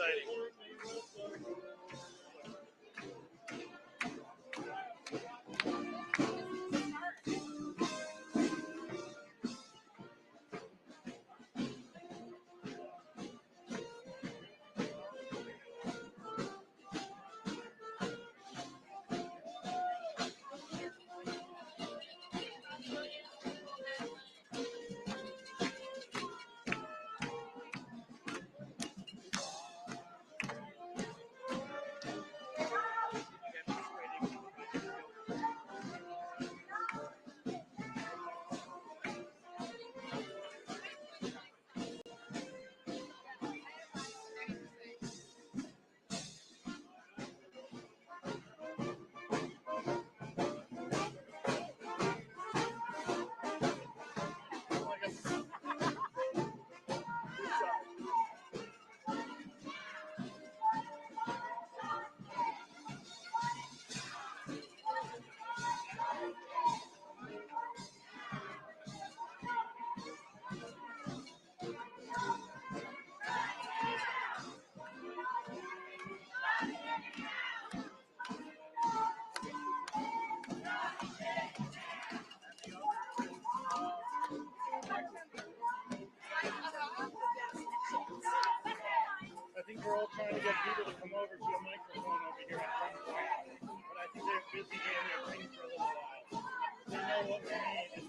exciting. I think we're all trying to get people to come over to a microphone over here at one point, but I think they're busy getting their things for a little while. They know what we need.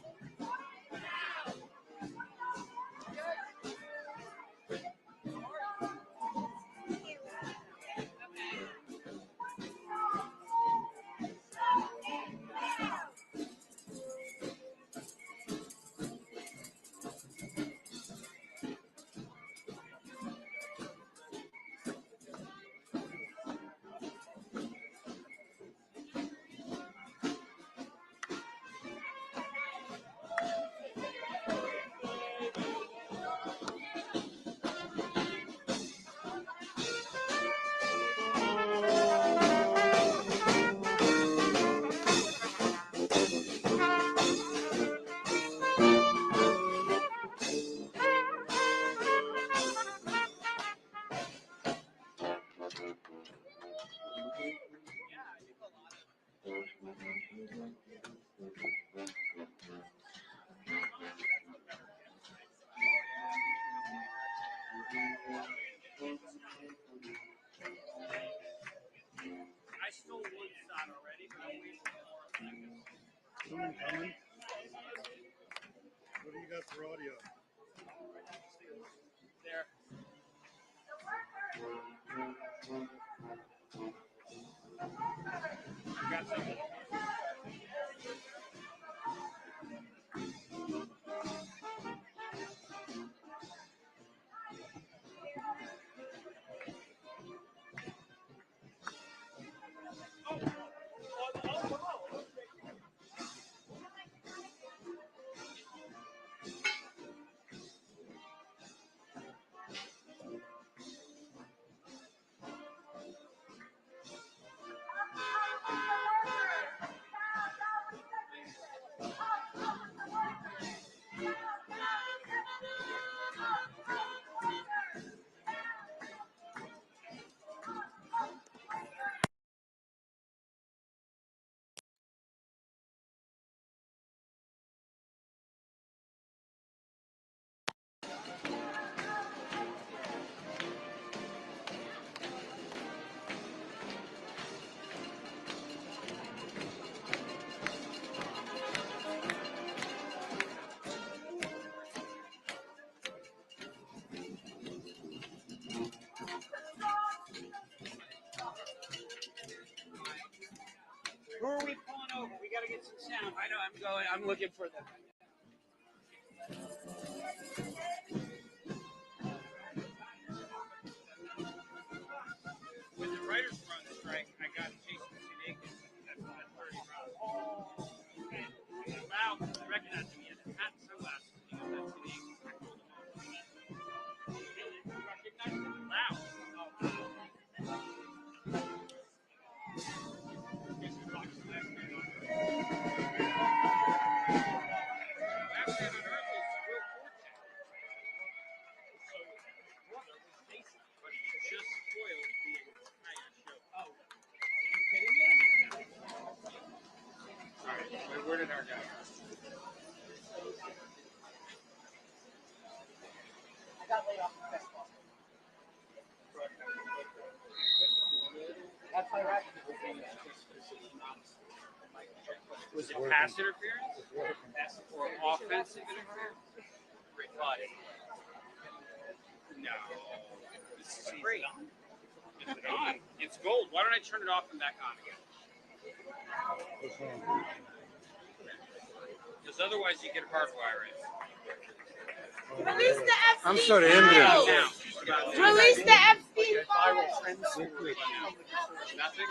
I stole one shot already, but I'm waiting for more seconds. Someone coming? What do you got for audio? There. Got something. Who are we pulling over? We got to get some sound. I know. I'm looking for them. When the writers were on the strike, I got Jason Sudeikis at 5:30. Wow, I recognized him. He had a hat and sunglasses. He goes, "That's Sudeikis." You recognize him? Wow. Oh, wow. Guess who talks to last night on? Was it pass interference or offensive interference? Great play. No. This is great. Is it on? It's gold. Why don't I turn it off and back on again? Because otherwise you get hardwiring. Release the Epstein I'm sort of Indian. files. Release the Epstein files. Nothing?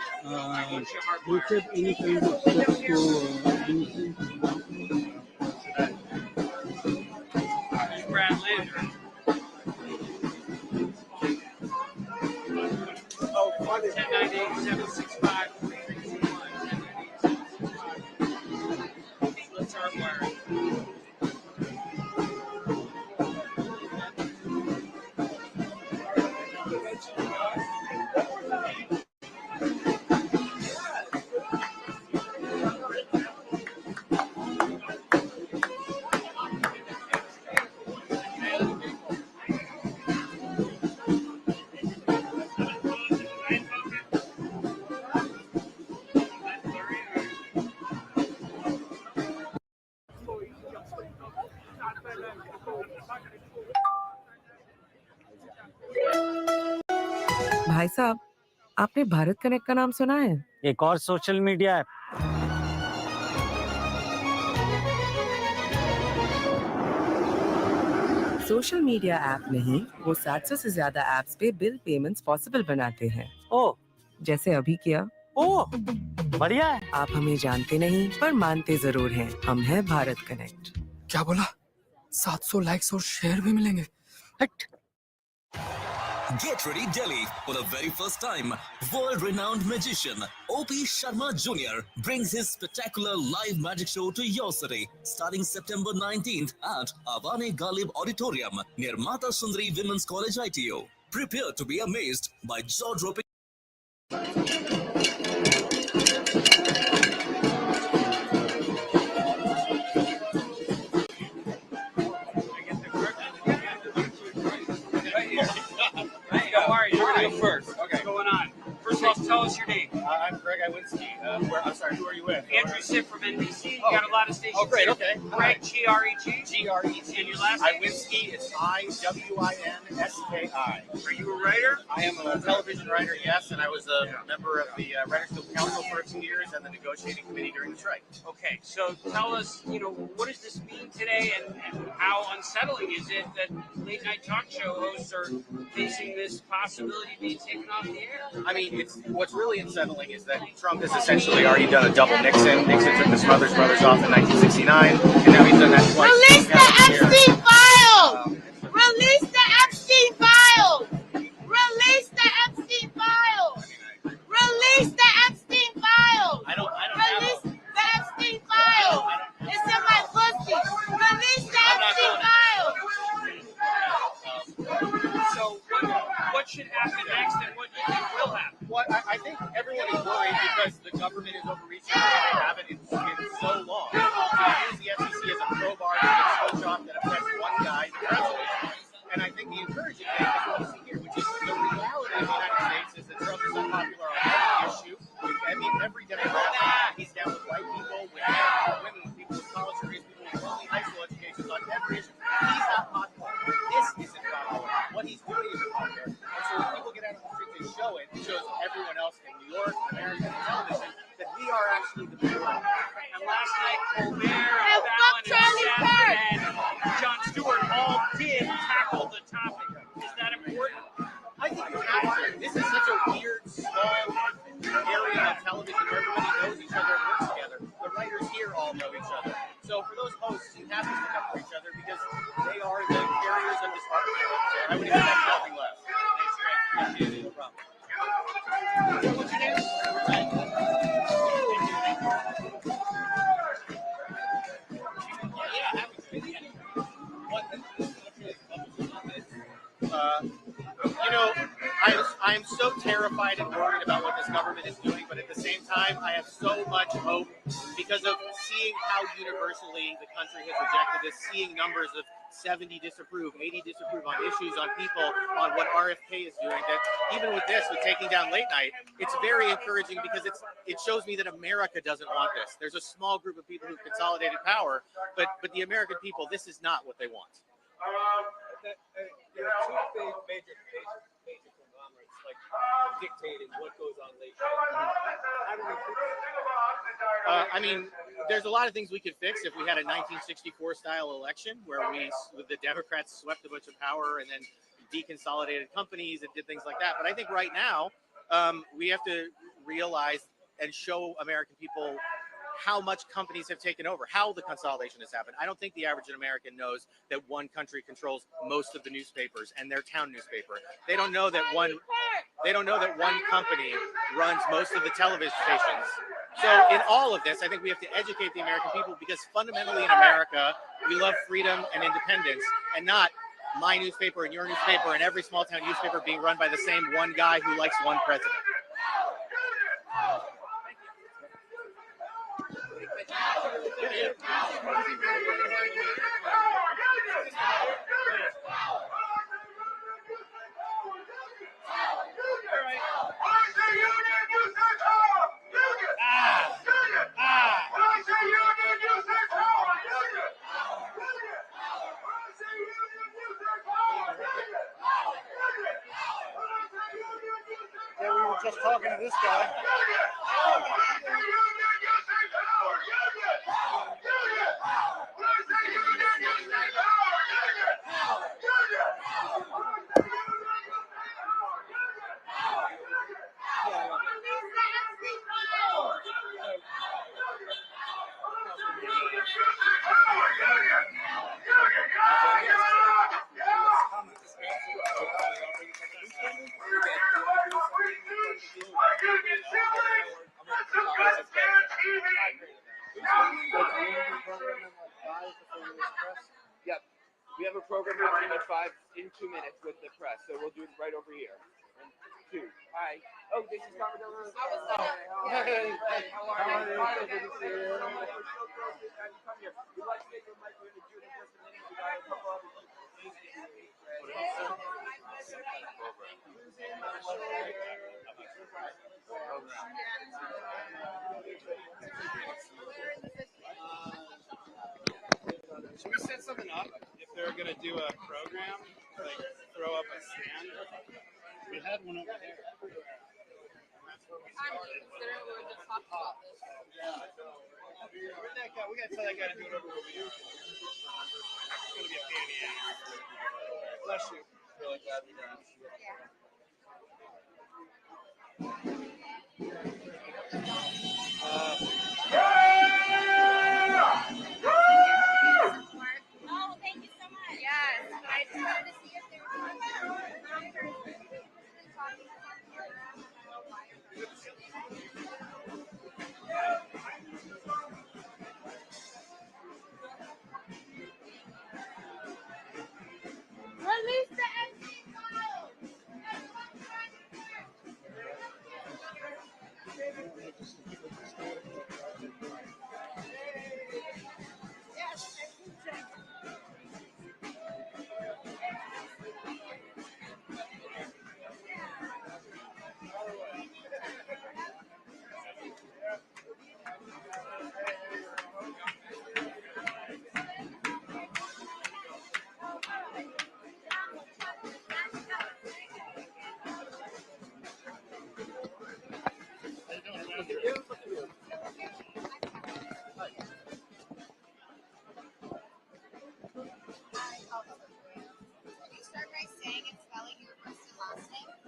You said any kind of steps to Brad Lander. Oh, 1098-765-3321. Let's hardwire it. भाई साहब, आपने Bharat connect का नाम सुना है? एक और social media app. Social media app नहीं, वो 700 से ज्यादा ऐप्स पे बिल पेमेंट्स पॉसिबल बनाते हैं। ओ, जैसे अभी किया। ओ, बढ़िया है। आप हमें जानते नहीं पर मानते जरूर हैं। हम हैं भारत कनेक्ट। क्या बोला? 700 लाइक्स और शेयर भी मिलेंगे। Get ready Delhi for the very first time. World-renowned magician O.P. Sharma Jr. brings his spectacular live magic show to your city starting September 19th at Avane Ghalib Auditorium near Mata Sundari Women's College ITO. Prepare to be amazed by jaw-dropping. How are you? You're going to go first. Okay. What's going on? First of all, tell us your name. I'm Greg Iwinski. I'm sorry, who are you with? Andrew Sipp from NBC. You got a lot of stations. Oh, great, here. okay. Greg, G-R-E-G. G-R-E-T. And your last name? Iwinski, it's I-W-I-N-S-K-I. Are you a writer? I am a television writer, yes, and I was a member of the Writers Guild Council for a few years and the negotiating committee during the strike. Okay, so tell us, what does this mean today and how unsettling is it that late night talk show hosts are facing this possibility of being taken off the air? I mean, what's really unsettling is that Trump has essentially already done a double Nixon. Nixon took the Smothers Brothers off in 1969, and now he's done that twice. Release the Epstein files. Release the Epstein files. Release the Epstein files. Release the Epstein files. I don't Release the Epstein files. It's in my pussy. Release the Epstein files. So what should happen next and what do you think will happen? Well, I think everyone is worried because the government is overreaching and they haven't in so long. They use the FCC as a crowbar to get switch off that affects one guy, the president. And I think the encouraging thing is what we see here, which is the reality of the United States is that Trump is unpopular on every issue. I mean, every Democrat, he's down with white people, with men, with women, with people with college degrees, people with only high school educations on every issue. He's not popular. This isn't popular. What he's doing isn't popular. And so when people get out on the street and show it, it shows everyone else in New York, America, and television that we are actually the majority. And last night, Colbert and Fallon and Seth and Jon Stewart all did tackle the topic. Is that important? I think you have to. This is such a weird, small area of television where everybody knows each other and works together. The writers here all know each other. So for those hosts, you have to stick up for each other because they are the carriers of this art. So I would expect nothing less. Thanks, Greg. No problem. What's your name? I'm so terrified and worried about what this government is doing, but at the same time, I have so much hope because of seeing how universally the country has rejected this, seeing numbers of 70 disapprove, 80 disapprove on issues, on people, on what RFK is doing. That even with this, with taking down late night, it's very encouraging because it shows me that America doesn't want this. There's a small group of people who've consolidated power, but the American people, this is not what they want. There are two major conglomerates like dictating what goes on late night. How do we fix it? I mean, there's a lot of things we could fix if we had a 1964 style election where the Democrats swept a bunch of power and then deconsolidated companies and did things like that. But I think right now we have to realize and show American people how much companies have taken over, how the consolidation has happened. I don't think the average American knows that one country controls most of the newspapers and their town newspaper. They don't know that one company runs most of the television stations. So in all of this, I think we have to educate the American people because fundamentally in America, we love freedom and independence and not my newspaper and your newspaper and every small town newspaper being run by the same one guy who likes one president. Yeah, we were just talking to this guy. Yep. We have a program happening at 5 in 2 minutes with the press, so we'll do it right over here. 1, 2. Hi. Oh, this is Carmen. Hey, how are you? Good to see you. Come here. We'd like to get your mic interviewed in just a minute. We got a couple other Should we set something up if they're going to do a program, like throw up a stand? We had one over there. We got to tell that guy to do it over what we do. It's going to be a pain in the ass. Bless you. Really glad we done. Oh, thank you so much. Yes, I just wanted to see if there was release the empty files.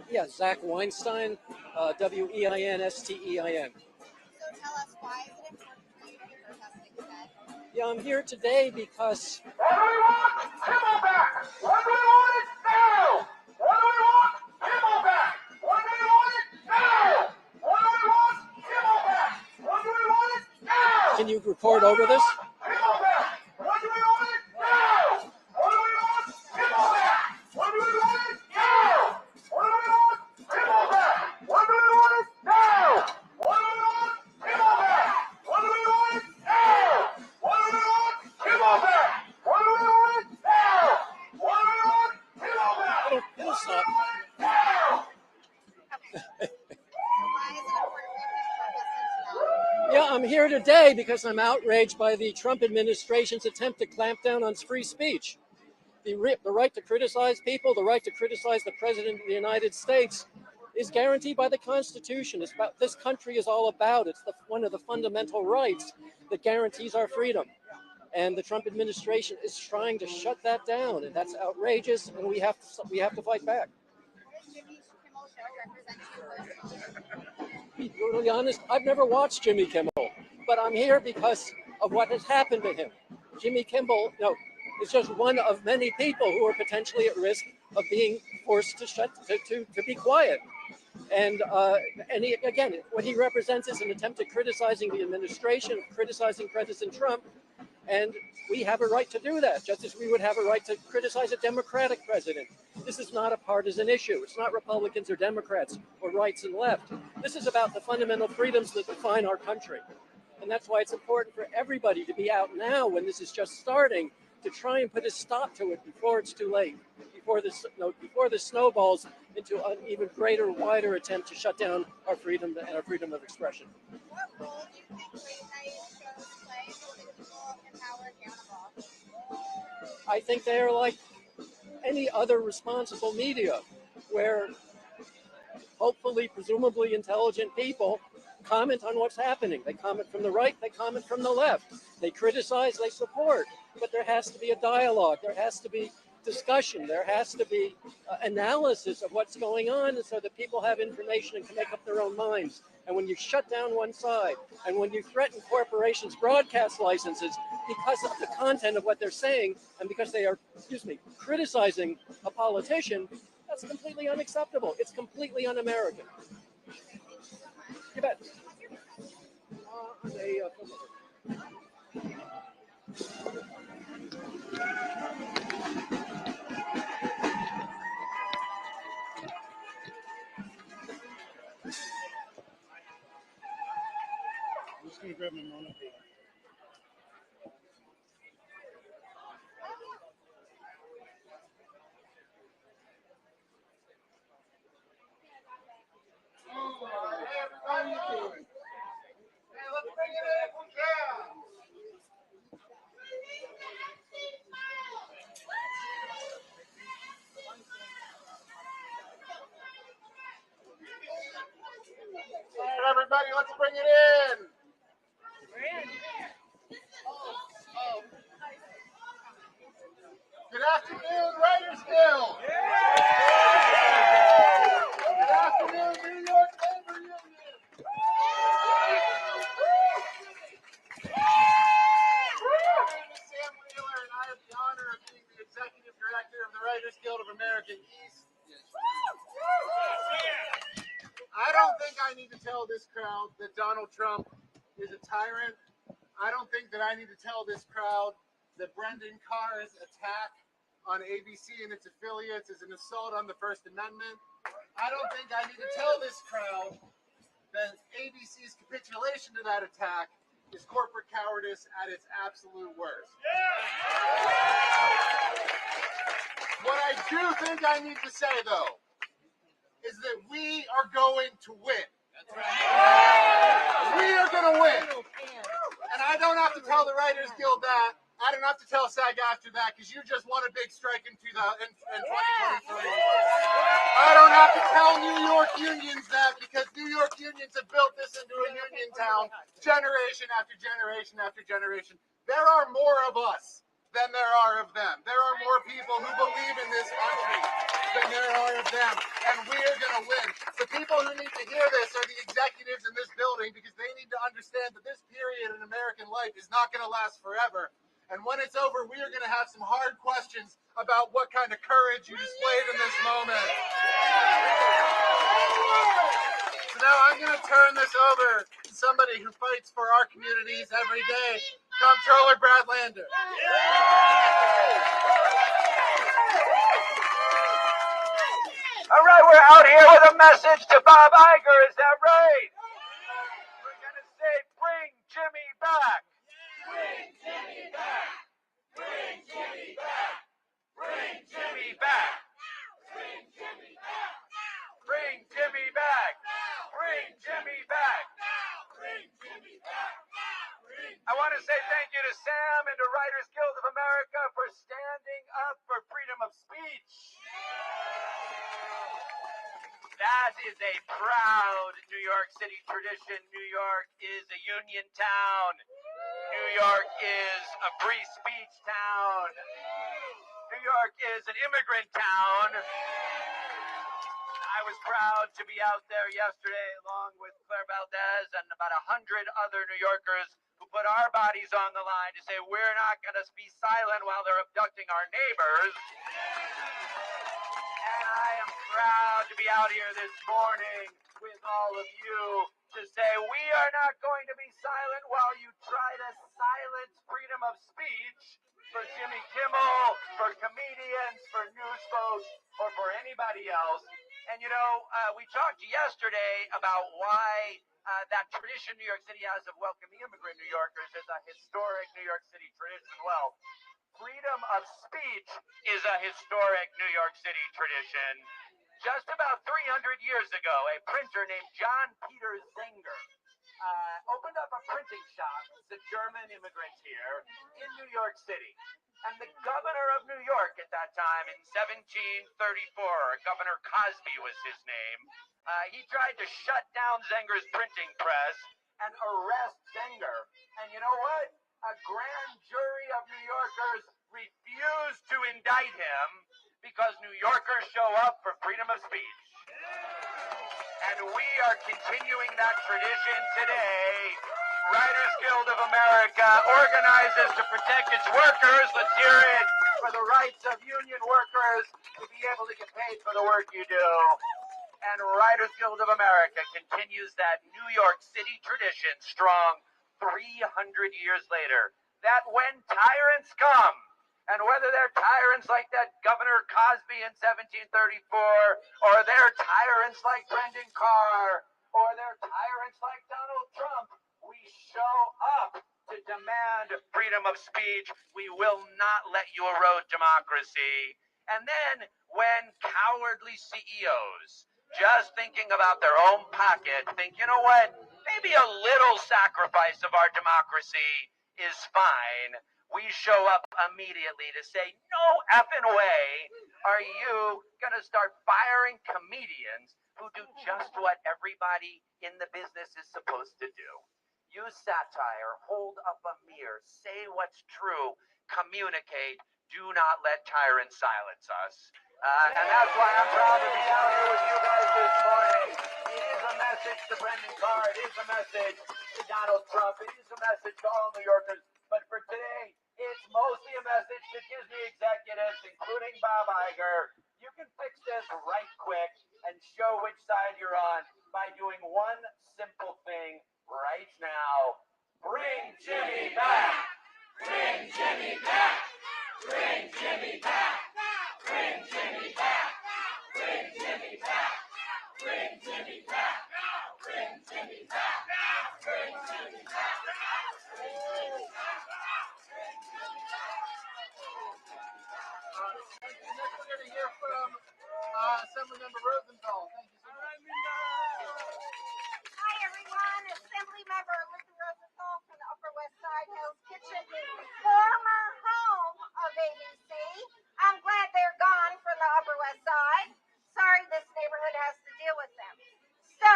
Yeah, Zach Weinstein, Weinstein. So tell us, why is it important for you to be protesting today? Yeah, I'm here today because What do we want? Kimmel back! What do we want it now? What do we want? Kimmel back! What do we want it now? What do we want? Kimmel back! What do we want it now? can you record over this? Kimmel back! What do we want it now? What do we want? Kimmel back! What do we want it now? What do we want? Kimmel back! What do we want it now? What do we want? Kimmel back! What do we want it now? What do we want? Kimmel back! What do we want it now? I'm here today because I'm outraged by the Trump administration's attempt to clamp down on free speech. The right to criticize people, the right to criticize the President of the United States is guaranteed by the Constitution. It's about this country is all about. It's one of the fundamental rights that guarantees our freedom. And the Trump administration is trying to shut that down, and that's outrageous, and we have to fight back. To be brutally honest, I've never watched Jimmy Kimmel, but I'm here because of what has happened to him. Jimmy Kimmel, is just one of many people who are potentially at risk of being forced to be quiet. And again, what he represents is an attempt at criticizing the administration, criticizing President Trump, and we have a right to do that, just as we would have a right to criticize a Democratic president. This is not a partisan issue. It's not Republicans or Democrats or rights and left. This is about the fundamental freedoms that define our country. And that's why it's important for everybody to be out now when this is just starting, to try and put a stop to it before it's too late, before this snowballs into an even greater, wider attempt to shut down our freedom and our freedom of expression. What role do you think late night shows play in holding people in power accountable? I think they are like any other responsible media, where hopefully, presumably intelligent people comment on what's happening. They comment from the right, they comment from the left. They criticize, they support. But there has to be a dialogue. There has to be discussion. There has to be analysis of what's going on so that people have information and can make up their own minds. And when you shut down one side, and when you threaten corporations' broadcast licenses because of the content of what they're saying, and because they are, criticizing a politician, that's completely unacceptable. It's completely un-American. You bet. I'm just going to grab my monocle. All right, everybody, let's bring it in. Good afternoon, Writers Guild. Good afternoon, New York Labor Union. My name is Sam Wheeler, and I have the honor of being the Executive Director of the Writers Guild of America East. I don't think I need to tell this crowd that Donald Trump is a tyrant. I don't think that I need to tell this crowd that Brendan Carr's attack on ABC and its affiliates is an assault on the First Amendment. I don't think I need to tell this crowd that ABC's capitulation to that attack is corporate cowardice at its absolute worst. What I do think I need to say, though, is that we are going to win. That's right. We are going to win. And I don't have to tell the Writers Guild that. I don't have to tell SAG after that, because you just won a big strike in 2023. I don't have to tell New York unions that, because New York unions have built this into a union town generation after generation after generation. There are more of us than there are of them. There are more people who believe in this country than there are of them, and we are going to win. The people who need to hear this are the executives in this building, because they need to understand that this period in American life is not going to last forever. And when it's over, we are going to have some hard questions about what kind of courage you displayed in this moment. So now I'm going to turn this over to somebody who fights for our communities every day, Comptroller Brad Lander. All right, we're out here with a message to Bob Iger. Is that right? We're going to say, bring Jimmy back. Bring Jimmy back. Bring Jimmy back. Bring Jimmy back. Bring Jimmy back. Bring Jimmy back. Bring Jimmy back. Bring Jimmy back. up for freedom of speech. That is a proud New York City tradition. New York is a union town. New York is a free speech town. New York is an immigrant town. I was proud to be out there yesterday along with Claire Valdez and about 100 other New Yorkers who put our bodies on the line to say we're not going to be silent while they're abducting our neighbors. And I am proud to be out here this morning with all of you to say we are not going to be silent while you try to silence freedom of speech for Jimmy Kimmel, for comedians, for news folks, or for anybody else. And you know, we talked yesterday about why that tradition New York City has of welcoming immigrant New Yorkers is a historic New York City tradition. Well, freedom of speech is a historic New York City tradition. Just about 300 years ago, a printer named John Peter Zenger opened up a printing shop. The German immigrants here in New York City. And the governor of New York at that time in 1734, Governor Cosby was his name, he tried to shut down Zenger's printing press and arrest Zenger. And you know what? A grand jury of New Yorkers refused to indict him because New Yorkers show up for freedom of speech. And we are continuing that tradition today. Writers Guild of America organizes to protect its workers. Let's hear it for the rights of union workers to be able to get paid for the work you do. And Writers Guild of America continues that New York City tradition strong 300 years later. That when tyrants come, and whether they're tyrants like that Governor Cosby in 1734, or they're tyrants like Brendan Carr, or they're tyrants like Donald Trump, we show up to demand freedom of speech. We will not let you erode democracy. And then when cowardly CEOs, just thinking about their own pocket, think, you know what, maybe a little sacrifice of our democracy is fine, we show up immediately to say, no effing way are you going to start firing comedians who do just what everybody in the business is supposed to do. Use satire, hold up a mirror, say what's true, communicate, do not let tyrants silence us. And that's why I'm proud to be out here with you guys this morning. It is a message to Brendan Carr, it is a message to Donald Trump, it is a message to all New Yorkers. But for today, it's mostly a message to Disney executives, including Bob Iger. You can fix this right quick and show which side you're on by doing one simple thing right now. Bring Jimmy back! Bring Jimmy back! Bring Jimmy back! Bring Jimmy back! Bring Jimmy back! Bring Jimmy back! Bring Jimmy back! Bring Jimmy back! Next, we're going to hear from Assemblymember Rosenthal. Thank you so much. Hi, everyone. Assemblymember Linda Rosenthal from the Upper West Side Hell's Kitchen, former home of ABC. I'm glad they're gone from the Upper West Side. Sorry this neighborhood has to deal with them. So,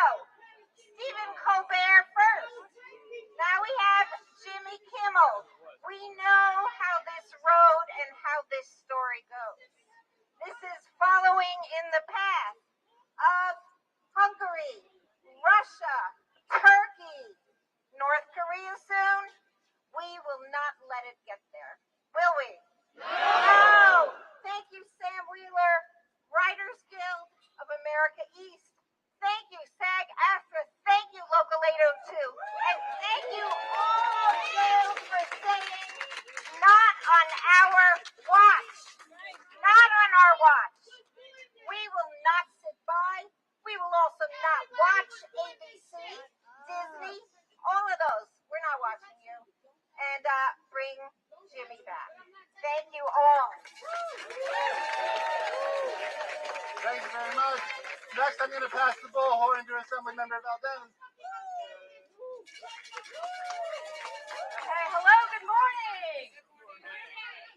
Stephen Colbert first. Now we have Jimmy Kimmel. We know how this road and how this story goes. This is following in the path of Hungary, Russia, Turkey, North Korea soon. We will not let it get there, will we? No! Thank you, Sam Wheeler, Writers Guild of America East. Thank you, SAG-AFTRA. Thank you, Local 802. And thank you all of you for saying not on our watch. Not on our watch. We will not sit by. We will also not watch ABC, Disney, all of those. We're not watching you. And bring Jimmy back. Thank you all. Thank you very much. Next, I'm going to pass the bullhorn to Assemblymember Valdez. Hello, good morning.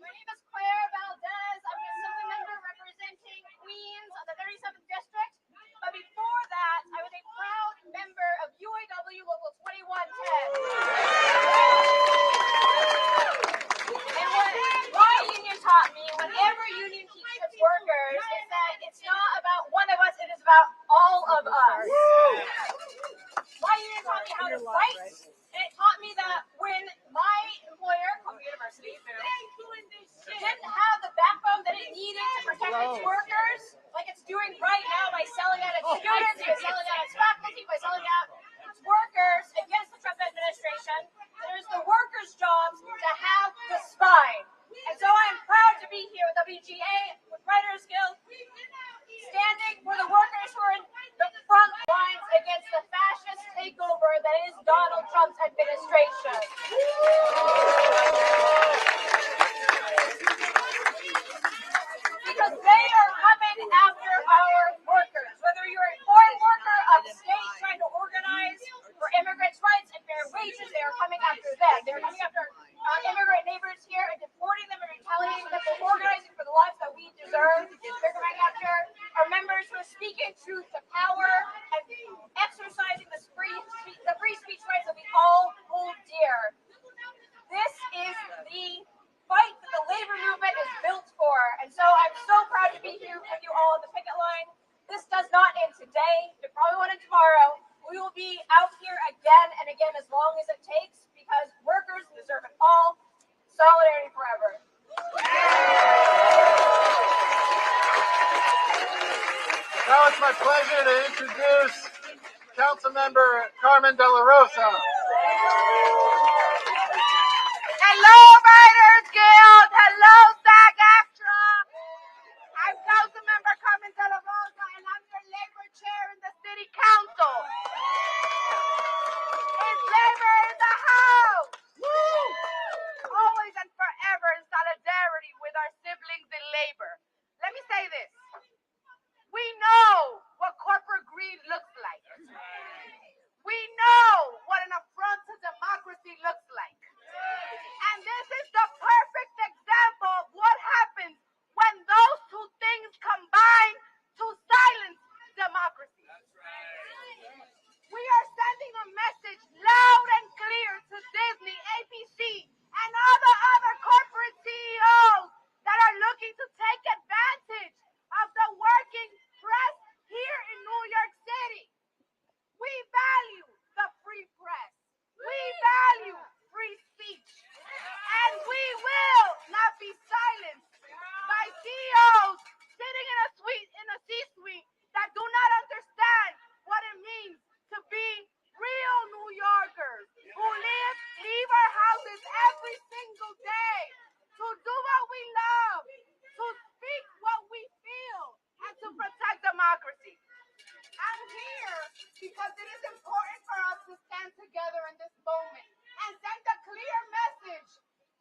My name is Claire Valdez. I'm teach its workers is that it's not about one of us, it is about all of us. My union taught me how to fight, and it taught me that when my employer, Columbia University, didn't have the backbone that it needed to protect its workers, like it's doing right now by selling out its students, by selling out its faculty, by selling out its workers against the Trump administration, it is the workers' jobs to have the spine. And so I'm proud to be here with WGA, with Writers Guild, standing for the workers who are in the front lines against the fascist takeover that is Donald Trump's administration. Because they are coming after our workers. Whether you're a foreign worker upstate trying to organize for immigrants' rights and fair wages, they are coming after them. They're coming after immigrant neighbors here and deporting them and retaliating them for organizing for the lives that we deserve. They're coming after our members who are speaking truth to power and exercising the free speech rights that we all hold dear. This is the fight that the labor movement is built for. And so I'm so proud to be here with you all on the picket line. This does not end today. It probably won't end tomorrow. We will be out here again and again as long as it takes because workers deserve it all. Solidarity forever. Now it's my pleasure to introduce Councilmember Carmen De La Rosa. Hello, Writers Guild. Hello, SAG-AFTRA. I'm Councilmember Carmen De La Rosa, and I'm your labor chair in the City Council. Is labor in the house? Woo! Always and forever in solidarity with our siblings in labor. Let me say this. We know what corporate greed looks like. We know what an affront to democracy looks like. And this is the perfect example of what happens when those two things combine to silence democracy. We are sending a message loud and clear to Disney, ABC, and other corporate CEOs that are looking to take advantage of the working press here in New York City. We value the free press. We value free speech. And we will not be silenced by CEOs sitting in a C-suite that do not understand what it means to be real New Yorkers who leave our houses every single day to do what we love, to speak what we feel, and to protect democracy. I'm here because it is important for us to stand together in this moment and send a clear message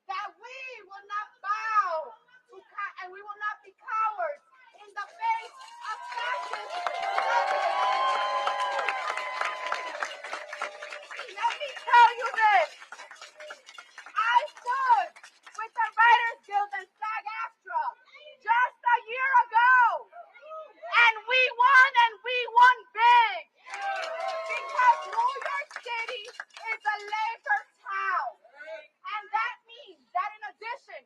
that we will not bow to and we will not be cowards in the face of fascism. Let me tell you this. I stood with the Writers Guild and SAG-AFTRA just a year ago. And we won big. Because New York City is a labor town. And that means that in addition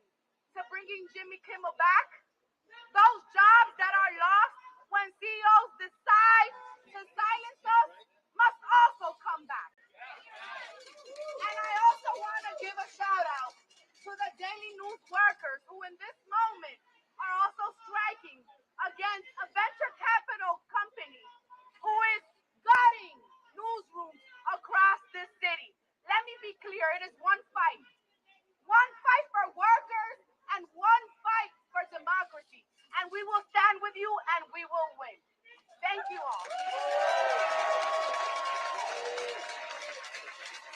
to bringing Jimmy Kimmel back, those jobs that are lost when CEOs decide to silence us must also come back. And I also want to give a shout out to the daily news workers who in this moment are also striking against a venture capital company who is gutting newsrooms across this city. Let me be clear, it is one fight. One fight for workers and one fight for democracy. And we will stand with you and we will win. Thank you all.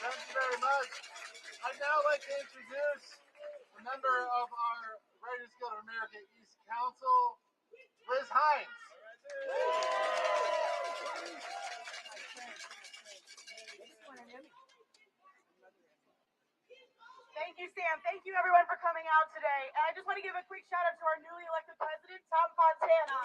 Thank you very much. I'd now like to introduce a member of our Writers Guild of America East Council, Liz Hines. Thank you, Sam. Thank you, everyone, for coming out today. And I just want to give a quick shout out to our newly elected president, Tom Fontana.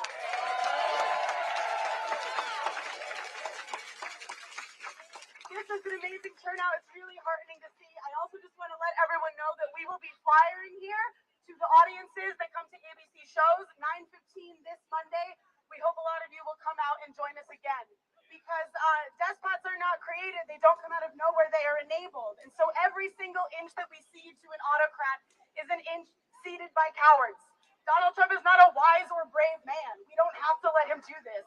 This is an amazing turnout. It's really heartening to see. I also just want to let everyone know that we will be flyering here to the audiences that come to ABC shows, 9:15 this Monday. We hope a lot of you will come out and join us again. Because despots are not created. They don't come out of nowhere. They are enabled. And so every single inch that we cede to an autocrat is an inch ceded by cowards. Donald Trump is not a wise or brave man. We don't have to let him do this.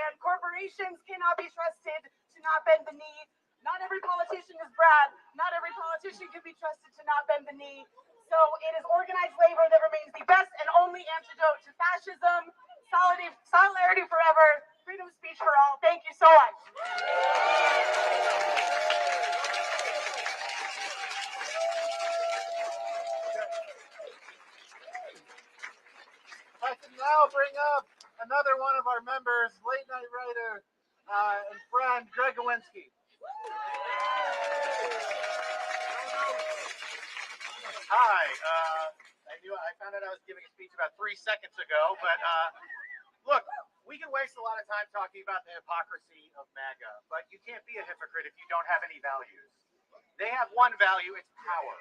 And corporations cannot be trusted to not bend the knee. Not every politician is Brad. Not every politician can be trusted to not bend the knee. So it is organized labor that remains the best and only antidote to fascism. Solidarity forever. Freedom of speech for all. Thank you so much. I can now bring up another one of our members, late night writer and friend, Greg Gawinski. Hi. I found out I was giving a speech about 3 seconds ago, but look, we can waste a lot of time talking about the hypocrisy of MAGA, but you can't be a hypocrite if you don't have any values. They have one value, it's power.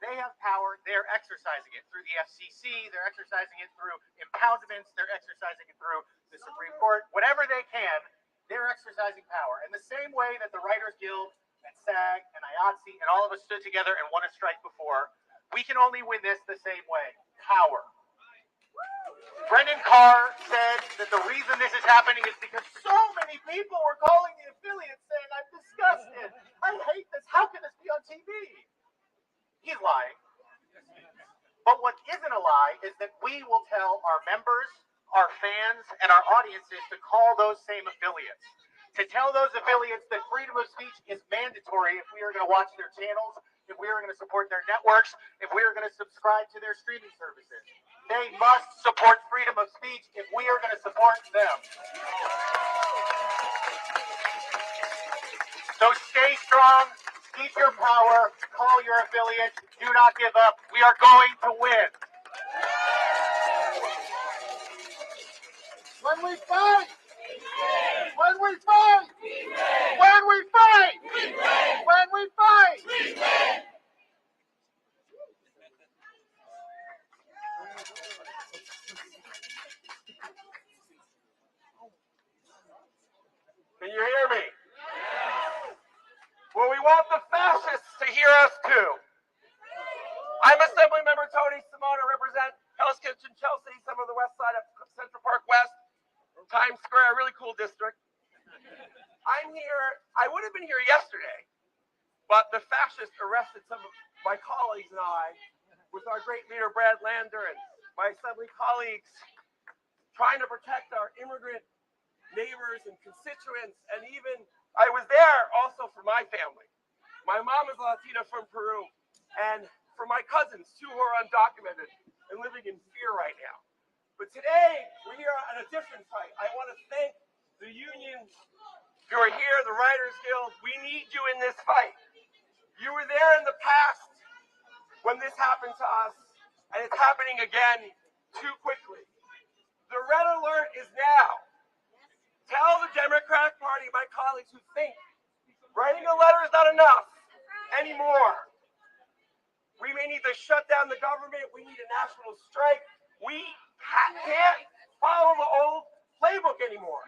They have power, they're exercising it through the FCC, they're exercising it through impoundments, they're exercising it through the Supreme Court, whatever they can, they're exercising power. In the same way that the Writers Guild and SAG and IATSE and all of us stood together and won a strike before, we can only win this the same way, power. Brendan Carr said that the reason this is happening is because so many people were calling the affiliates saying, I'm disgusted, I hate this, how can this be on TV? He's lying. But what isn't a lie is that we will tell our members, our fans, and our audiences to call those same affiliates. To tell those affiliates that freedom of speech is mandatory if we are going to watch their channels, if we are going to support their networks, if we are going to subscribe to their streaming services. They must support freedom of speech if we are going to support them. So stay strong, keep your power, call your affiliates, do not give up. We are going to win. When we fight! When we fight! When we fight! When we fight! Can you hear me? Well, we want the fascists to hear us too. I'm Assemblymember Tony Simone. I represent Hell's Kitchen, Chelsea, some of the west side of Central Park West, Times Square, a really cool district. I'm here, I would have been here yesterday, but the fascists arrested some of my colleagues and I, with our great leader Brad Lander and my assembly colleagues, trying to protect our immigrant neighbors and constituents, and even I was there also for my family. My mom is Latina from Peru, and for my cousins, too, who are undocumented and living in fear right now. But today, we are on a different fight. I want to thank the unions who are here, the Writers Guild. We need you in this fight. You were there in the past when this happened to us, and it's happening again too quickly. The red alert is now. Tell the Democratic Party, my colleagues who think writing a letter is not enough anymore. We may need to shut down the government. We need a national strike. We can't follow the old playbook anymore.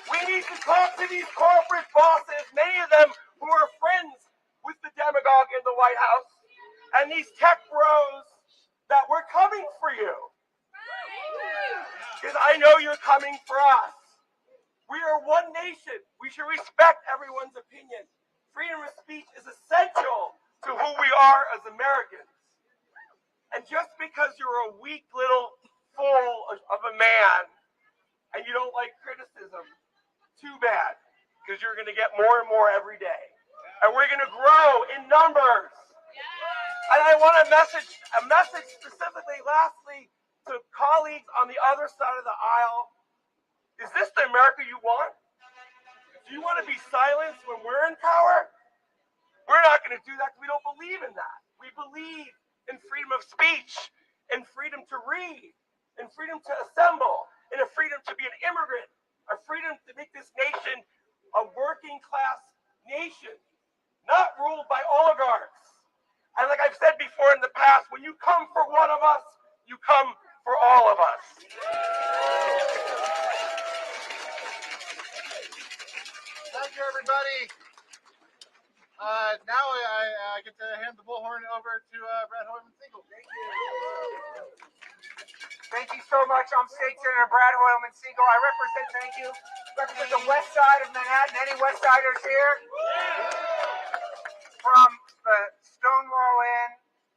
We need to talk to these corporate bosses, many of them who are friends with the demagogue in the White House, and these tech bros that we're coming for you. Because I know you're coming for us. We are one nation. We should respect everyone's opinion. Freedom of speech is essential to who we are as Americans. And just because you're a weak little fool of a man and you don't like criticism, too bad, because you're going to get more and more every day. And we're going to grow in numbers. And I want a message specifically, lastly, to colleagues on the other side of the aisle. Is this the America you want? Do you want to be silenced when we're in power? We're not going to do that because we don't believe in that. We believe in freedom of speech, in freedom to read, in freedom to assemble, in a freedom to be an immigrant, a freedom to make this nation a working class nation, not ruled by oligarchs. And like I've said before in the past, when you come for one of us, you come for all of us. Thank you, everybody. Now I get to hand the bullhorn over to Brad Hoyman-Siegel. Thank you. Thank you so much. I'm State Senator Brad Hoyman-Siegel. I represent the west side of Manhattan. Any West Siders here? From the Stonewall Inn,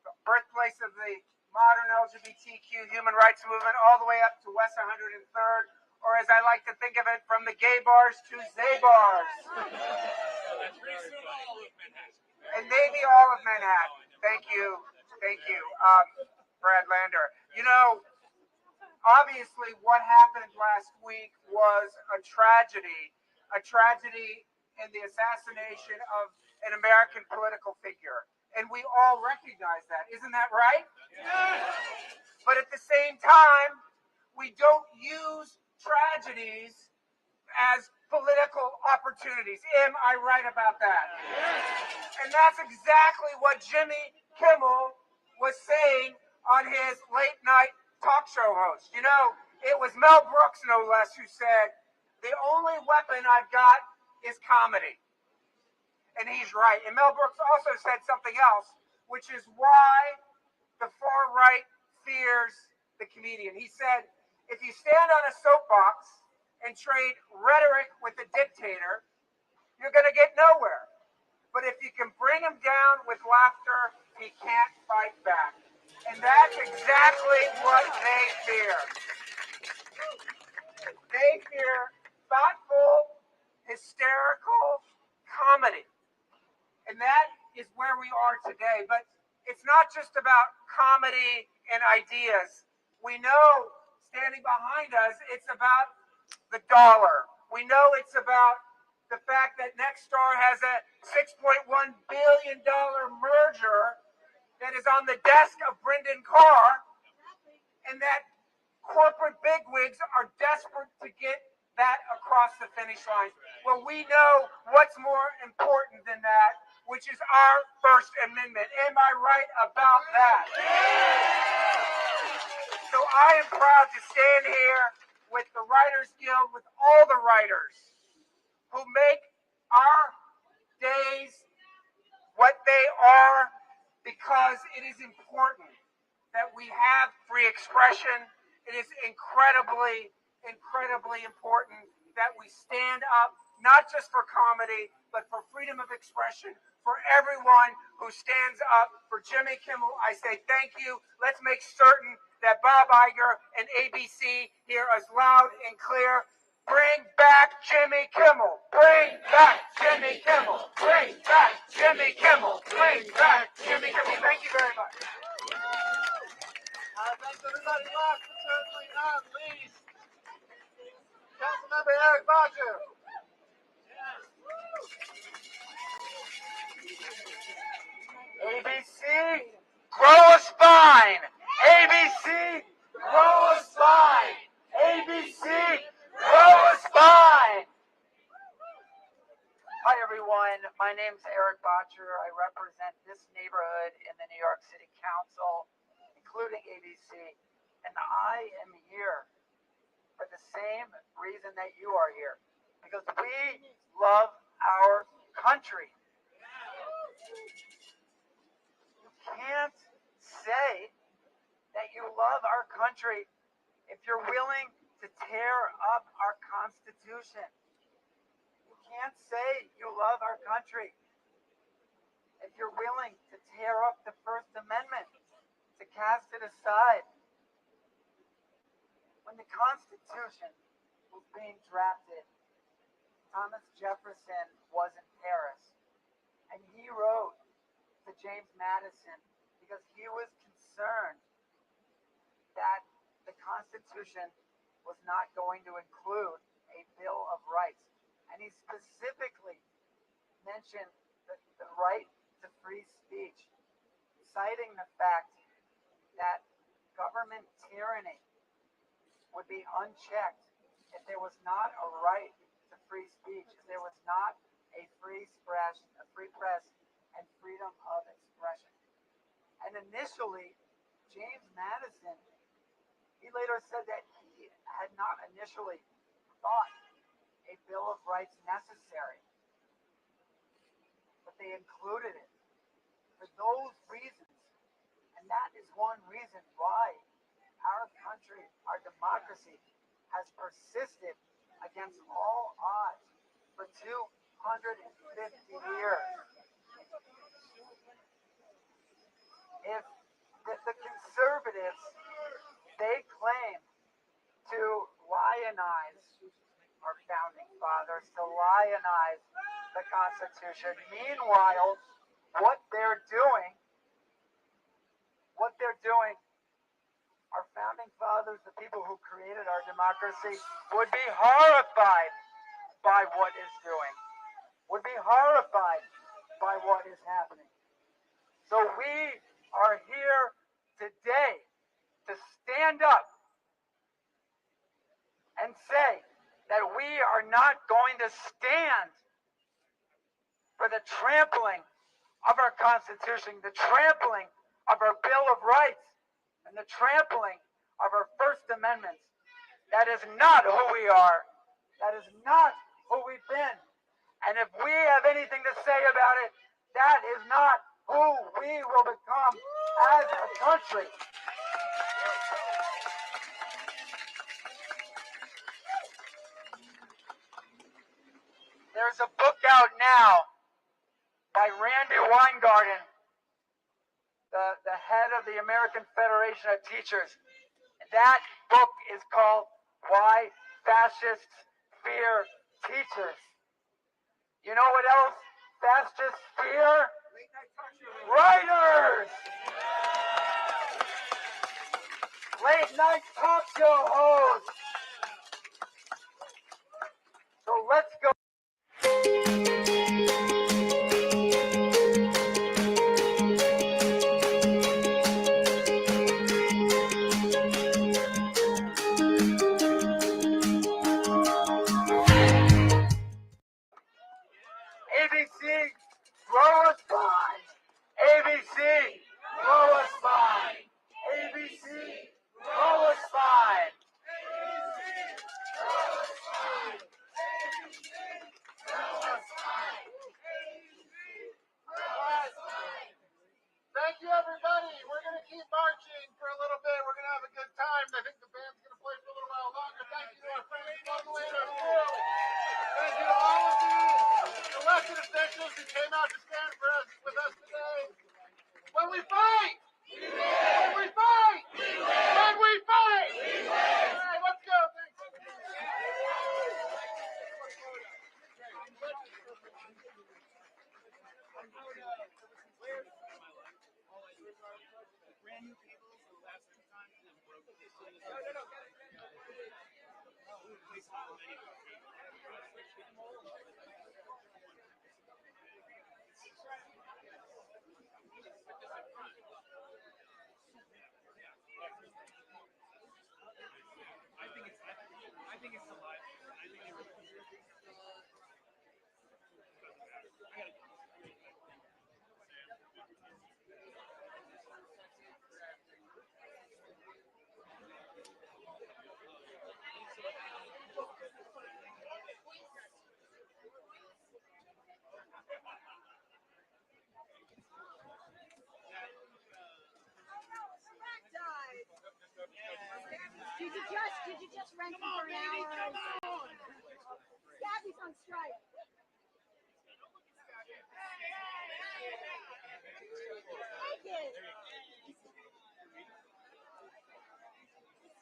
the birthplace of the modern LGBTQ human rights movement, all the way up to West 103rd, or as I like to think of it, from the gay bars to Zay bars. And maybe all of Manhattan. Thank you. Brad Lander. You know, obviously what happened last week was a tragedy in the assassination of an American political figure. And we all recognize that. Isn't that right? Yes. But at the same time, we don't use tragedies as political opportunities. Am I right about that? Yes. And that's exactly what Jimmy Kimmel was saying on his late night talk show host. You know, it was Mel Brooks, no less, who said, "The only weapon I've got is comedy." And he's right. And Mel Brooks also said something else, which is why the far right fears the comedian. He said, if you stand on a soapbox and trade rhetoric with a dictator, you're going to get nowhere. But if you can bring him down with laughter, he can't fight back. And that's exactly what they fear. They fear thoughtful, hysterical comedy. And that is where we are today. But it's not just about comedy and ideas. We know, standing behind us, it's about the dollar. We know it's about the fact that Nexstar has a $6.1 billion merger that is on the desk of Brendan Carr, and that corporate bigwigs are desperate to get that across the finish line. Well, we know what's more important than that, which is our First Amendment. Am I right about that? So I am proud to stand here with the Writers Guild, with all the writers who make our days what they are, because it is important that we have free expression. It is incredibly important that we stand up, not just for comedy, but for freedom of expression, for everyone who stands up. For Jimmy Kimmel, I say thank you. Let's make certain that Bob Iger and ABC hear us loud and clear. Bring back Jimmy Kimmel. Bring back Jimmy Kimmel. Bring back Jimmy Kimmel. Bring back Jimmy Kimmel. Thank you very much. Thanks everybody. Last but certainly not least, Councilmember Eric Bosher. ABC, grow a spine. ABC, grow a spine. ABC, grow a spine. Hi everyone, my name's Eric Botcher. I represent this neighborhood in the New York City Council, including ABC, and I am here for the same reason that you are here, because we love our country. You can't say that you love our country if you're willing to tear up our Constitution. You can't say you love our country if you're willing to tear up the First Amendment, to cast it aside. When the Constitution was being drafted, Thomas Jefferson was in Paris, and he wrote to James Madison because he was concerned that the Constitution was not going to include a Bill of Rights. And he specifically mentioned the right to free speech, citing the fact that government tyranny would be unchecked if there was not a right to free speech, if there was not a free press and freedom of expression. And initially, James Madison, he later said that he had not initially thought a Bill of Rights necessary, but they included it for those reasons. And that is one reason why our country, our democracy, has persisted against all odds for 250 years. If the conservatives, they claim to lionize our founding fathers, to lionize the Constitution. Meanwhile, what they're doing, our founding fathers, the people who created our democracy, would be horrified by what is doing, would be horrified by what is happening. So we are here today to stand up and say that we are not going to stand for the trampling of our Constitution, the trampling of our Bill of Rights, and the trampling of our First Amendment. That is not who we are. That is not who we've been. And if we have anything to say about it, that is not who we will become as a country. There's a book out now by Randy Weingarten, the head of the American Federation of Teachers. That book is called Why Fascists Fear Teachers. You know what else fascists fear? Writers! Late night talk show hosts. So let's go. ABC, grow a spine. ABC, grow a spine. ABC, grow a spine. Thank you, everybody. We're going to keep marching for a little bit. We're going to have a good time. I think the band's going to play for a little while longer. Thank you to our friends modulators. Thank you to all of you elected officials who came out to stand with us today. When we fight! When we fight! When we fight! All right, let's go. Thanks. Brand new cables the last two times and then broke it. I think it's the live. I think it was. Did you just rent him for an hour? Gabby's on strike. Take it.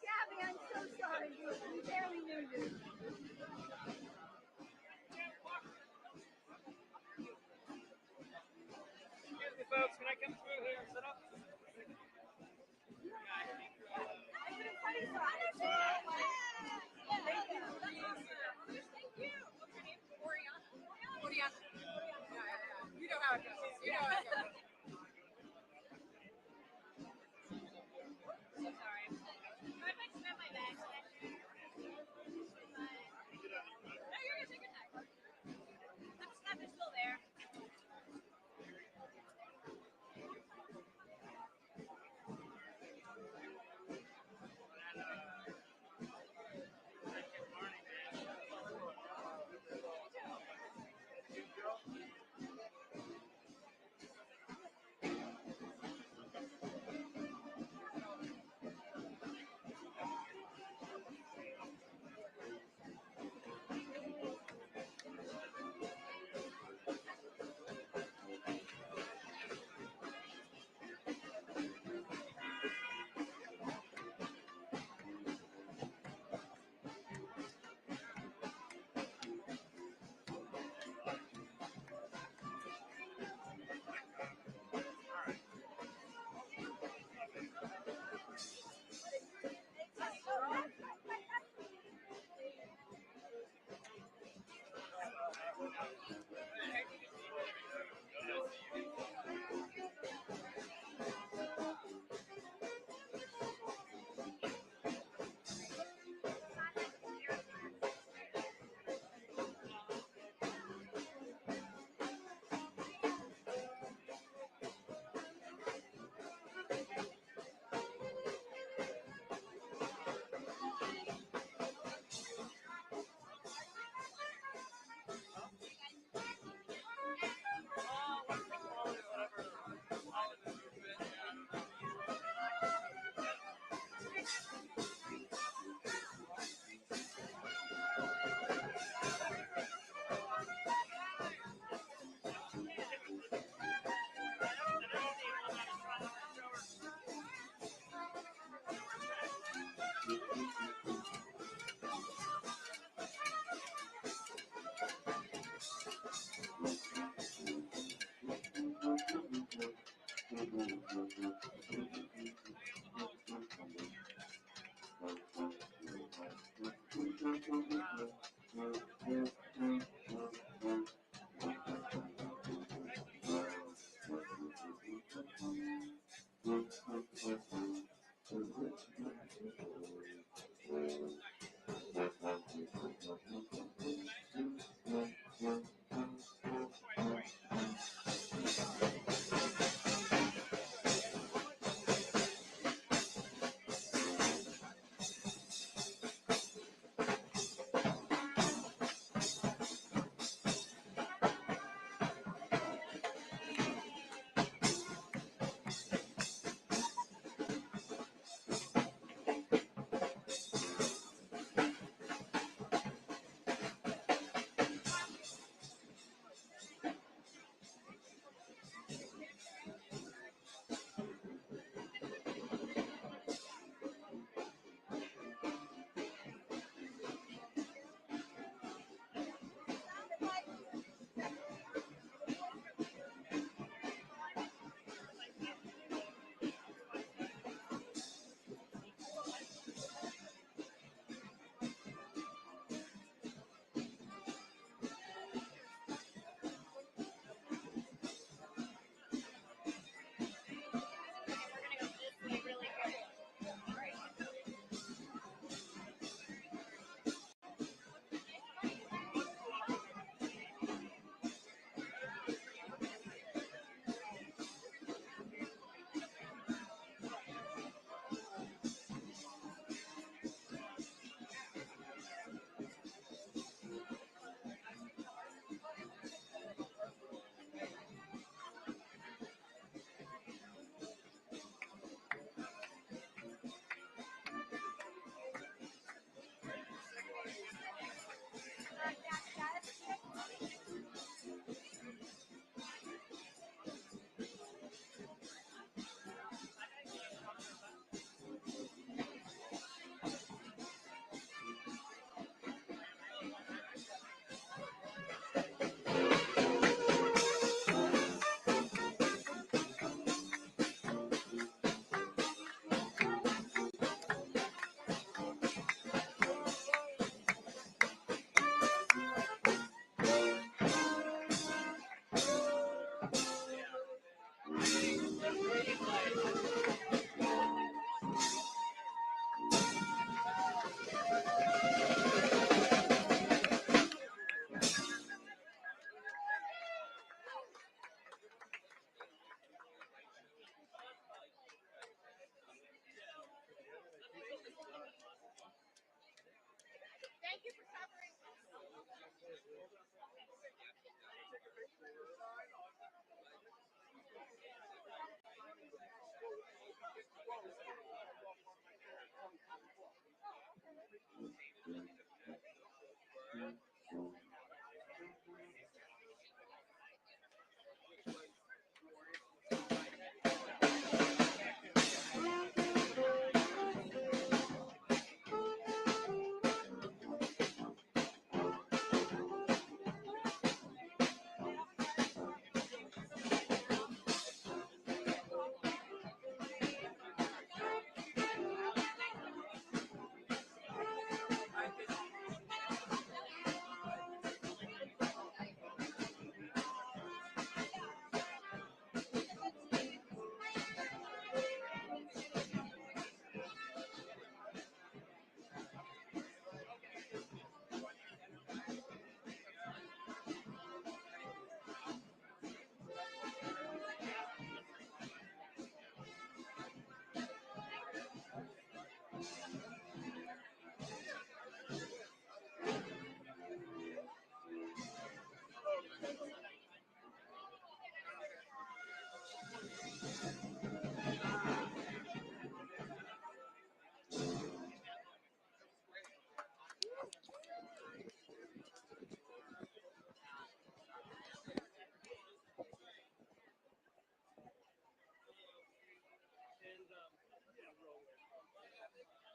Gabby, I'm so sorry. We barely knew you. Excuse me, folks. Can I come through here and sit up? You know how it goes. You know how it goes. So sorry. I might spend my bag. No, you're gonna take your time. The stuff is still there. Thank you for covering.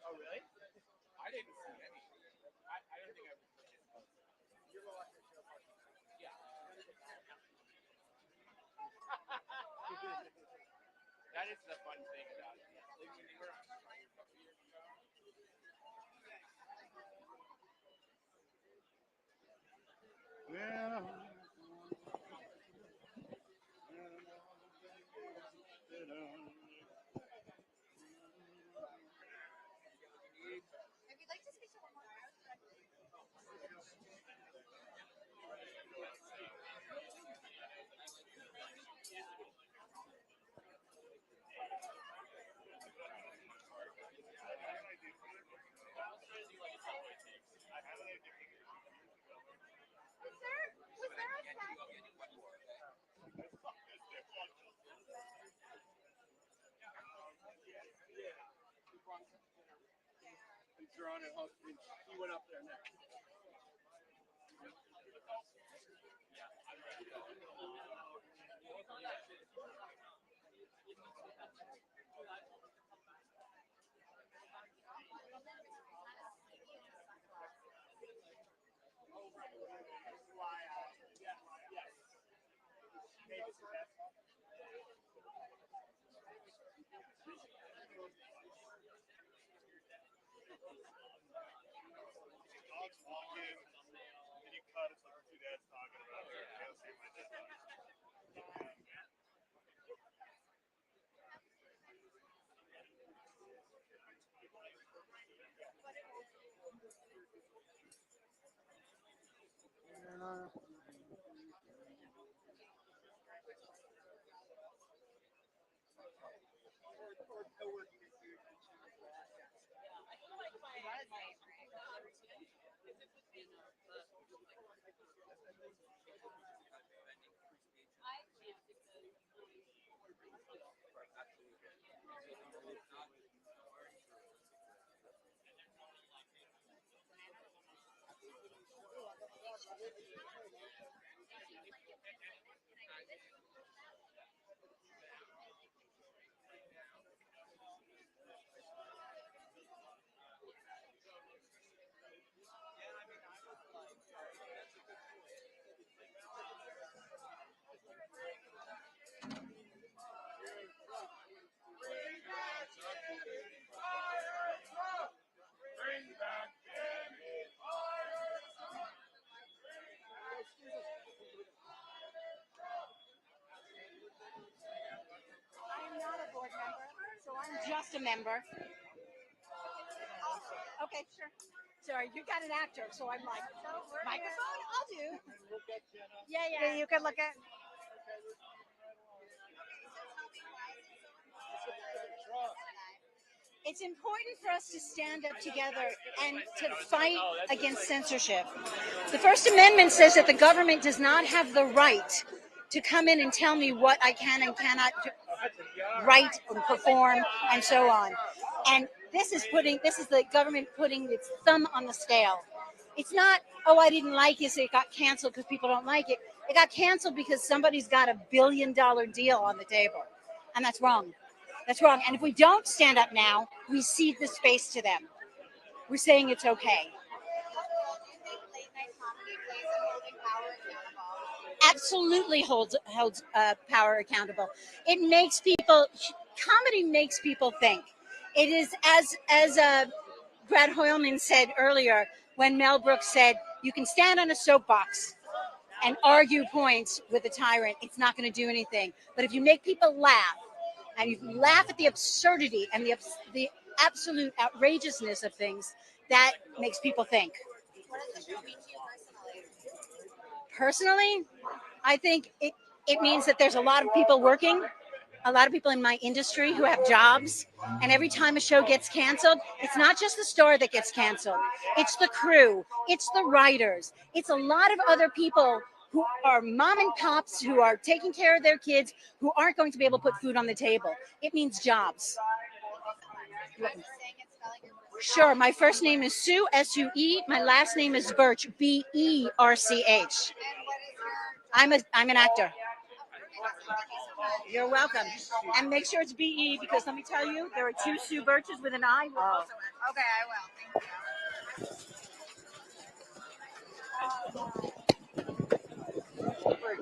Oh, really? I didn't see any. I don't think I was. You're going to watch the show. Yeah. That is the fun thing about it. Like when you were on a couple years ago. If you'd like to speak to one more. Was there a set? He's on it. He went up there next. Dogs walk in, and you cut. It's like two dads talking about it. I'm not a board member, so I'm just a member. Okay, sure. Sorry, you got an actor, so I'm like, microphone, I'll do. Yeah, you can look at. It's important for us to stand up together and to fight against censorship. The First Amendment says that the government does not have the right to come in and tell me what I can and cannot write or perform and so on. And this is the government putting its thumb on the scale. It's not, oh, I didn't like it, so it got canceled because people don't like it. It got canceled because somebody's got $1 billion deal on the table. And that's wrong. That's wrong. And if we don't stand up now, we cede the space to them. We're saying it's okay. Absolutely holds power accountable. It makes people, comedy makes people think. It is as Brad Hoylman said earlier when Mel Brooks said, you can stand on a soapbox and argue points with a tyrant. It's not going to do anything. But if you make people laugh, and you laugh at the absurdity and the absolute outrageousness of things, that makes people think. Personally, I think it means that there's a lot of people working, a lot of people in my industry who have jobs. And every time a show gets canceled, it's not just the star that gets canceled. It's the crew. It's the writers. It's a lot of other people who are mom and pops, who are taking care of their kids, who aren't going to be able to put food on the table. It means jobs. Sure. My first name is Sue, S-U-E. My last name is Birch, B-E-R-C-H. I'm an actor. You're welcome. And make sure it's B-E, because let me tell you, there are 2 Sue Birches with an I. Okay, I will. Thank you.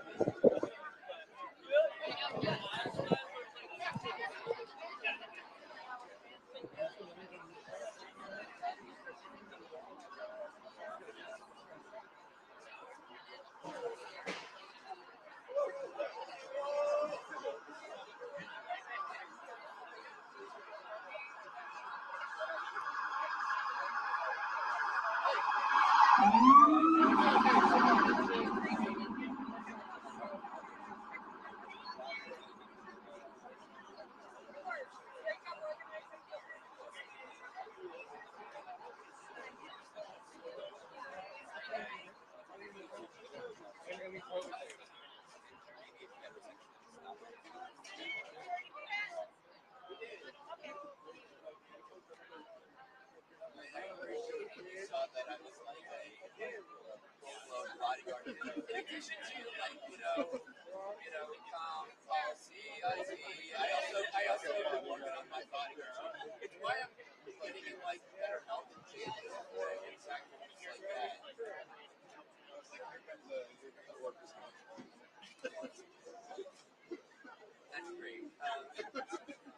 That's great.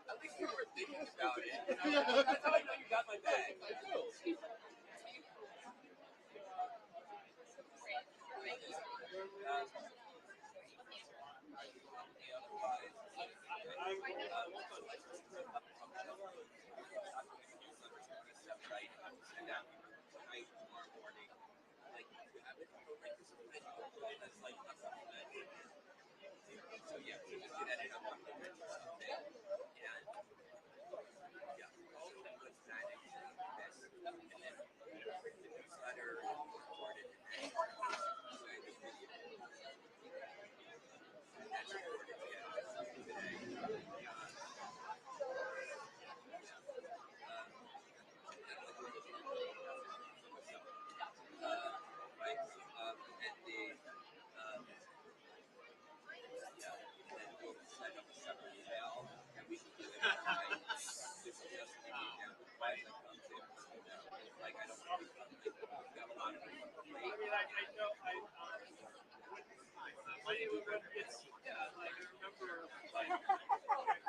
At least you were thinking about it. That's how I know you got my bag. I do. So yeah, so just get edited up on the and yeah, so what's that and then the newsletter recorded and that's recorded today. Right, and the and we'll set up a separate email and we can do it right. This is just the why it comes in. Like I don't know, we have a lot of people. I mean, I know it's yeah, like I remember like it's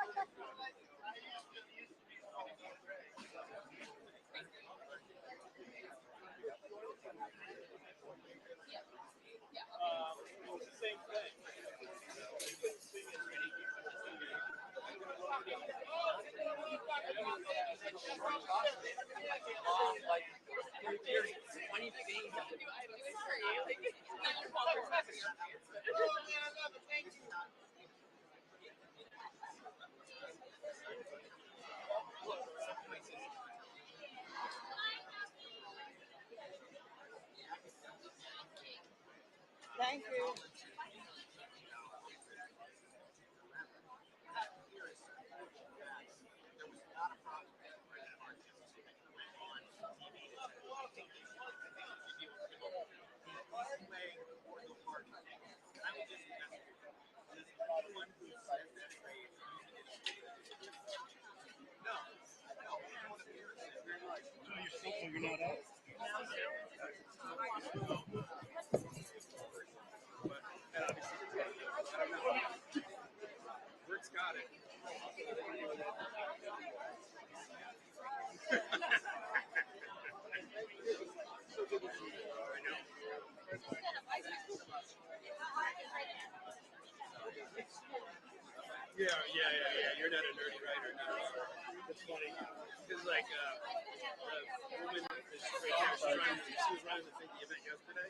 the same thing. You couldn't sing it really. Like, there's 20 things. Thank you. You're not out. And obviously, Rick's got it. Yeah. You're not a nerdy writer. No. It's funny. Because, like, the woman is right there. She was running the event yesterday.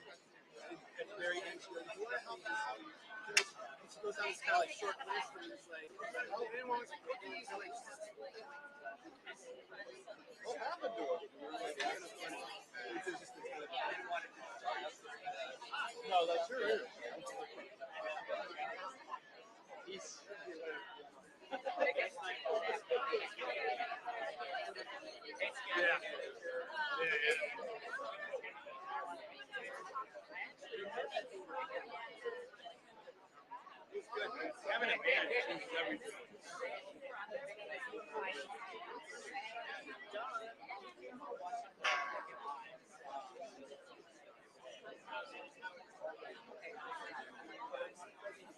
And at the very end, she goes, "You want to help out?" And she goes down this kind of like short list, and it's like, "Oh, anyone wants cookies?" And like, what happened to him? Like, kind of funny. It's just this good. No, that sure is. He's. Yeah. He's good. Having a band changes everything.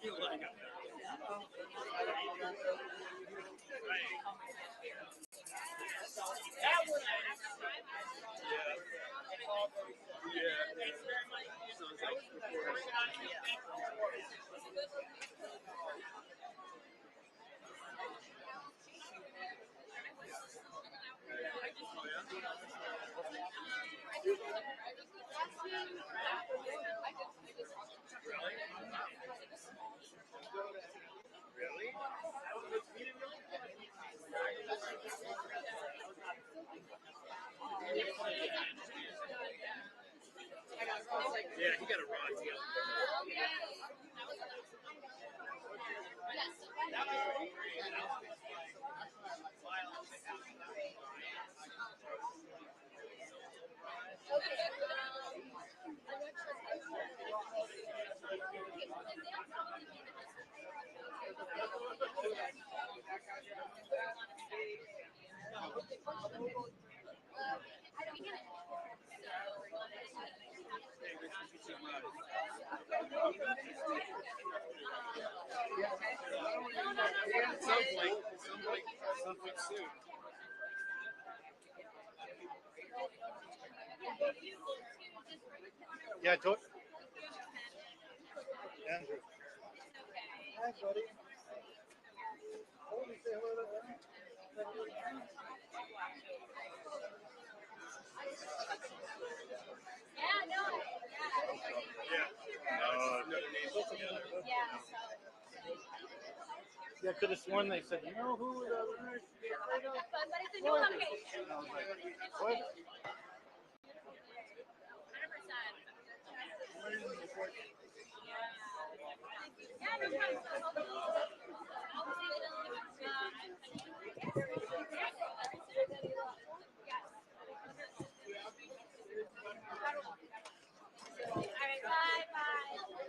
Feel like up there. Sounds like Really? Yeah, he got a raw deal. Some point soon. Yeah, Andrew. Hi, buddy. Say hello to them. Yeah, I could have sworn they said, you know who the winners right now? But it's a new location. And I was like, what? 100%. Yeah, no problem. All right, bye, bye.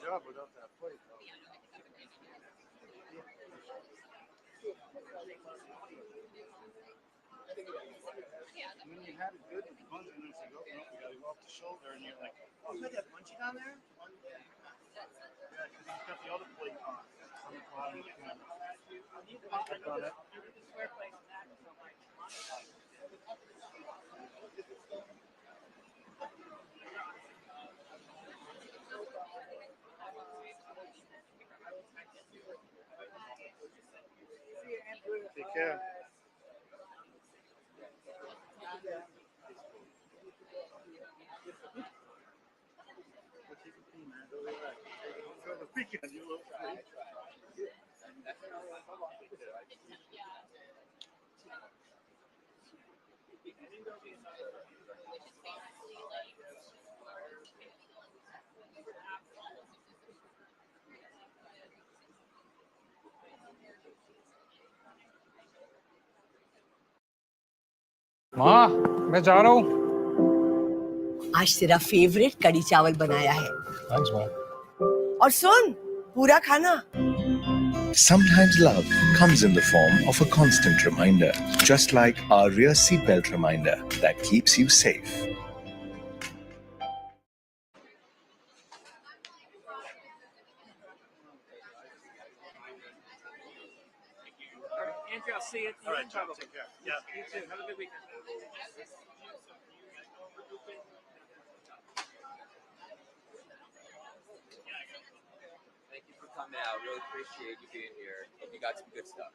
job without that plate, though. When you had it good with the punch, and then it's like, oh, no, we got to go off the shoulder, and you're like, oh, you had that punchy down there? Yeah, because he's got the other plate on the bottom of the camera. I got it. Take care. Feel the weekend, you little freak. माँ मैं जा रहा हूँ। आज तेरा favourite कड़ी चावल बनाया है। थैंक्स माँ। और सुन, पूरा खाना। Sometimes love comes in the form of a constant reminder, just like our rear seatbelt reminder that keeps you safe. All right, Andrew, I'll see you at the All right, end. John, take care. Yeah. You too. Have a good weekend. Thank you for coming out. Really appreciate you being here. Hope you got some good stuff.